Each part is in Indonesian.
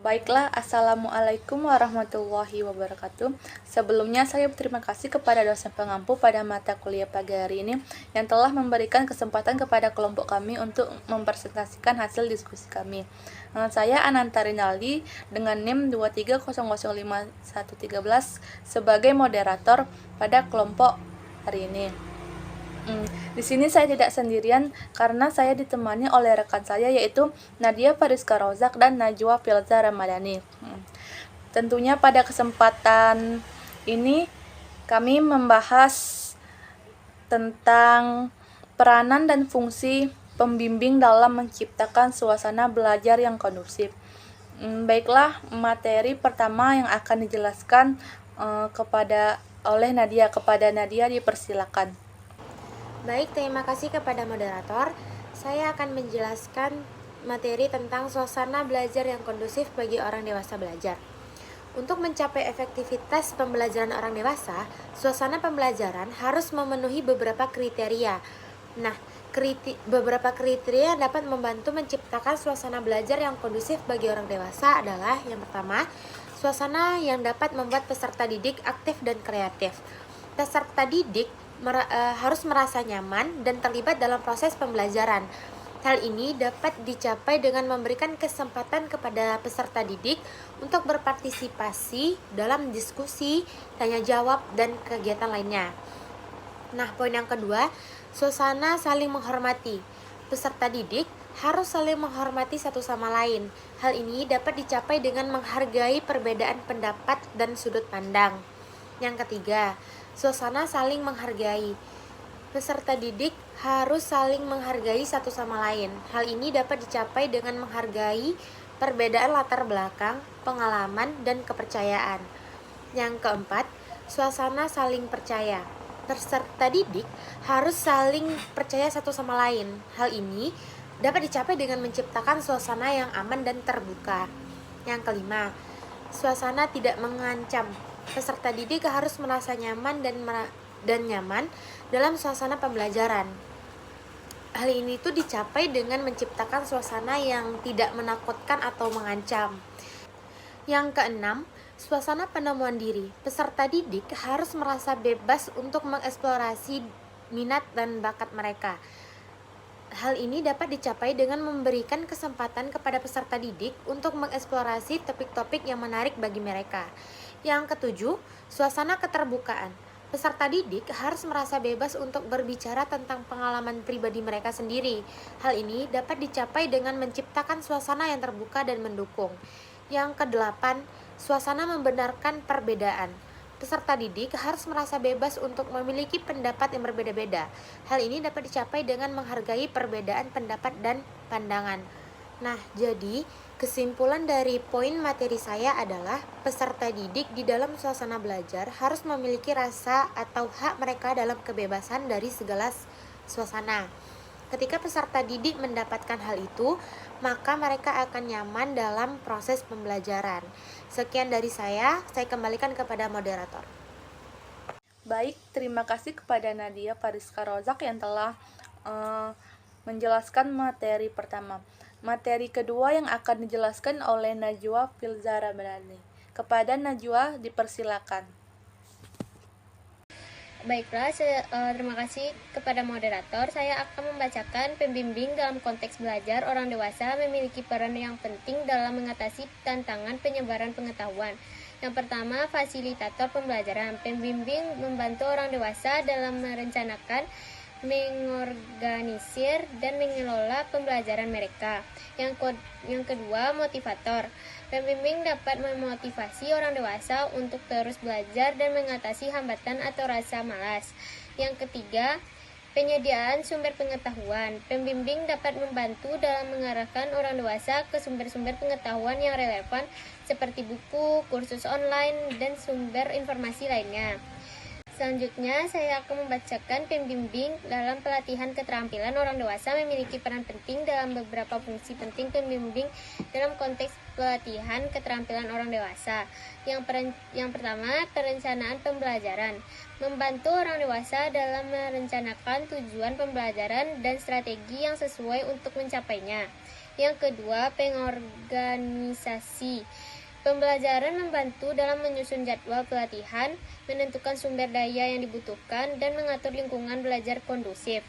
Baiklah, Assalamualaikum warahmatullahi wabarakatuh. Sebelumnya saya berterima kasih kepada dosen pengampu pada mata kuliah pagi hari ini yang telah memberikan kesempatan kepada kelompok kami untuk mempresentasikan hasil diskusi kami. Saya Ananta Rinaldi dengan NIM 230051113 sebagai moderator pada kelompok hari ini. Di sini saya tidak sendirian karena saya ditemani oleh rekan saya yaitu Nadia Fariska Rozak dan Najwa Filza Ramadhani. Tentunya pada kesempatan ini kami membahas tentang peranan dan fungsi pembimbing dalam menciptakan suasana belajar yang kondusif. Baiklah, materi pertama yang akan dijelaskan oleh Nadia. Kepada Nadia dipersilakan. Baik, terima kasih kepada moderator. Saya akan menjelaskan materi tentang suasana belajar yang kondusif bagi orang dewasa belajar. Untuk mencapai efektivitas pembelajaran orang dewasa, suasana pembelajaran harus memenuhi beberapa kriteria. Nah, beberapa kriteria yang dapat membantu menciptakan suasana belajar yang kondusif bagi orang dewasa adalah yang pertama, suasana yang dapat membuat peserta didik aktif dan kreatif. Peserta didik harus merasa nyaman dan terlibat dalam proses pembelajaran. Hal ini dapat dicapai dengan memberikan kesempatan kepada peserta didik untuk berpartisipasi dalam diskusi, tanya jawab, dan kegiatan lainnya. Nah, poin yang kedua, suasana saling menghormati. Peserta didik harus saling menghormati satu sama lain. Hal ini dapat dicapai dengan menghargai perbedaan pendapat dan sudut pandang. Yang ketiga, suasana saling menghargai. Peserta didik harus saling menghargai satu sama lain. Hal ini dapat dicapai dengan menghargai perbedaan latar belakang, pengalaman, dan kepercayaan. Yang keempat, suasana saling percaya. Peserta didik harus saling percaya satu sama lain. Hal ini dapat dicapai dengan menciptakan suasana yang aman dan terbuka. Yang kelima, suasana tidak mengancam. Peserta didik harus merasa nyaman dan nyaman dalam suasana pembelajaran. Hal ini tuh dicapai dengan menciptakan suasana yang tidak menakutkan atau mengancam. Yang keenam, suasana penemuan diri. Peserta didik harus merasa bebas untuk mengeksplorasi minat dan bakat mereka. Hal ini dapat dicapai dengan memberikan kesempatan kepada peserta didik untuk mengeksplorasi topik-topik yang menarik bagi mereka. Yang ketujuh, suasana keterbukaan. Peserta didik harus merasa bebas untuk berbicara tentang pengalaman pribadi mereka sendiri. Hal ini dapat dicapai dengan menciptakan suasana yang terbuka dan mendukung. Yang kedelapan, suasana membenarkan perbedaan. Peserta didik harus merasa bebas untuk memiliki pendapat yang berbeda-beda. Hal ini dapat dicapai dengan menghargai perbedaan pendapat dan pandangan. Nah, jadi kesimpulan dari poin materi saya adalah peserta didik di dalam suasana belajar harus memiliki rasa atau hak mereka dalam kebebasan dari segala suasana. Ketika peserta didik mendapatkan hal itu, maka mereka akan nyaman dalam proses pembelajaran. Sekian dari saya kembalikan kepada moderator. Baik, terima kasih kepada Nadia Fariska Rozak yang telah menjelaskan materi pertama. Materi kedua yang akan dijelaskan oleh Najwa Filza Ramadhani. Kepada Najwa dipersilakan. Baiklah, terima kasih kepada moderator. Saya akan membacakan pembimbing dalam konteks belajar orang dewasa memiliki peran yang penting dalam mengatasi tantangan penyebaran pengetahuan. Yang pertama, fasilitator pembelajaran. Pembimbing membantu orang dewasa dalam merencanakan, mengorganisir, dan mengelola pembelajaran mereka. Yang kedua, motivator. Pembimbing dapat memotivasi orang dewasa untuk terus belajar dan mengatasi hambatan atau rasa malas. Yang ketiga, penyediaan sumber pengetahuan. Pembimbing dapat membantu dalam mengarahkan orang dewasa ke sumber-sumber pengetahuan yang relevan seperti buku, kursus online, dan sumber informasi lainnya. Selanjutnya, saya akan membacakan pembimbing dalam pelatihan keterampilan orang dewasa memiliki peran penting dalam beberapa fungsi penting pembimbing dalam konteks pelatihan keterampilan orang dewasa. Yang pertama, perencanaan pembelajaran. Membantu orang dewasa dalam merencanakan tujuan pembelajaran dan strategi yang sesuai untuk mencapainya. Yang kedua, pengorganisasi. Pembelajaran membantu dalam menyusun jadwal pelatihan, menentukan sumber daya yang dibutuhkan, dan mengatur lingkungan belajar kondusif.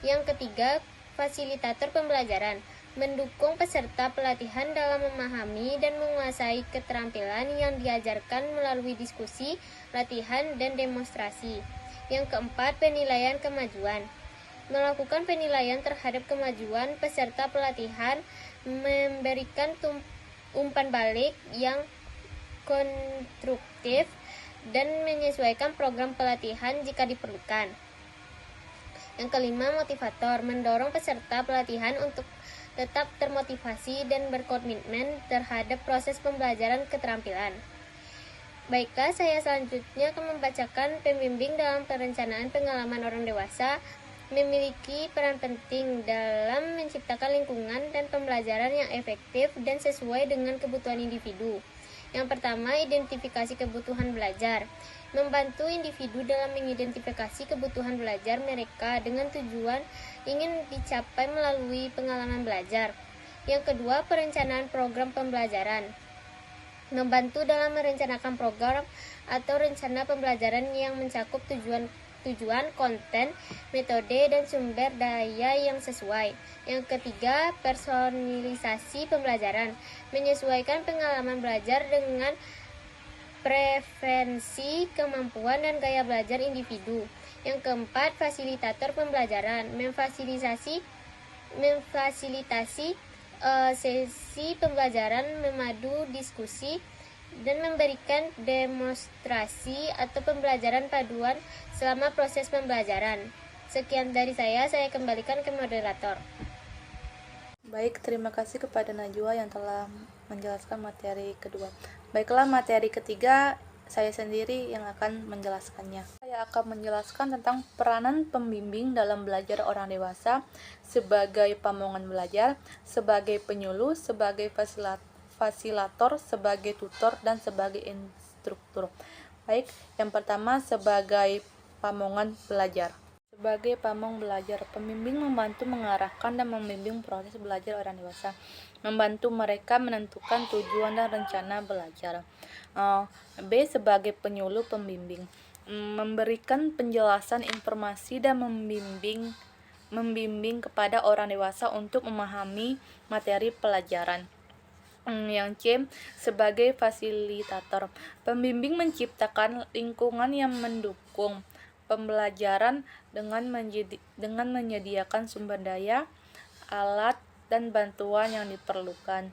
Yang ketiga, fasilitator pembelajaran. Mendukung peserta pelatihan dalam memahami dan menguasai keterampilan yang diajarkan melalui diskusi, latihan, dan demonstrasi. Yang keempat, penilaian kemajuan. Melakukan penilaian terhadap kemajuan peserta pelatihan, memberikan umpan balik yang konstruktif, dan menyesuaikan program pelatihan jika diperlukan. Yang kelima, motivator. Mendorong peserta pelatihan untuk tetap termotivasi dan berkomitmen terhadap proses pembelajaran keterampilan. Baiklah, saya selanjutnya akan membacakan pembimbing dalam perencanaan pengalaman orang dewasa memiliki peran penting dalam menciptakan lingkungan dan pembelajaran yang efektif dan sesuai dengan kebutuhan individu. Yang pertama, identifikasi kebutuhan belajar. Membantu individu dalam mengidentifikasi kebutuhan belajar mereka dengan tujuan ingin dicapai melalui pengalaman belajar. Yang kedua, perencanaan program pembelajaran. Membantu dalam merencanakan program atau rencana pembelajaran yang mencakup tujuan, konten, metode, dan sumber daya yang sesuai. Yang ketiga, personalisasi pembelajaran. Menyesuaikan pengalaman belajar dengan preferensi, kemampuan, dan gaya belajar individu. Yang keempat, fasilitator pembelajaran. Memfasilitasi sesi pembelajaran, memadu diskusi, dan memberikan demonstrasi atau pembelajaran paduan selama proses pembelajaran. Sekian dari saya kembalikan ke moderator. Baik, terima kasih kepada Najwa yang telah menjelaskan materi kedua. Baiklah, materi ketiga saya sendiri yang akan menjelaskannya. Saya akan menjelaskan tentang peranan pembimbing dalam belajar orang dewasa sebagai pamongan belajar, sebagai penyuluh, sebagai fasilitator, sebagai tutor, dan sebagai instruktur. Baik, yang pertama sebagai pamongan belajar. Sebagai pamong belajar, pembimbing membantu mengarahkan dan membimbing proses belajar orang dewasa, membantu mereka menentukan tujuan dan rencana belajar. B. Sebagai penyuluh pembimbing, memberikan penjelasan informasi dan membimbing kepada orang dewasa untuk memahami materi pelajaran. Yang C. Sebagai fasilitator, pembimbing menciptakan lingkungan yang mendukung pembelajaran dengan menyediakan sumber daya, alat, dan bantuan yang diperlukan.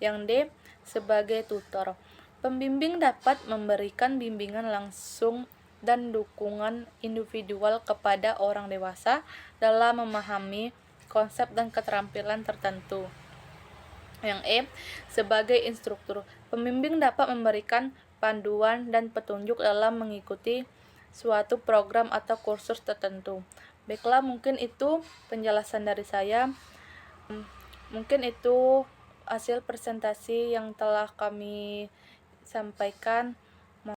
Yang D. Sebagai tutor, pembimbing dapat memberikan bimbingan langsung dan dukungan individual kepada orang dewasa dalam memahami konsep dan keterampilan tertentu. Yang E. Sebagai instruktur, pembimbing dapat memberikan panduan dan petunjuk dalam mengikuti suatu program atau kursus tertentu. Baiklah, mungkin itu penjelasan dari saya. Mungkin itu hasil presentasi yang telah kami sampaikan.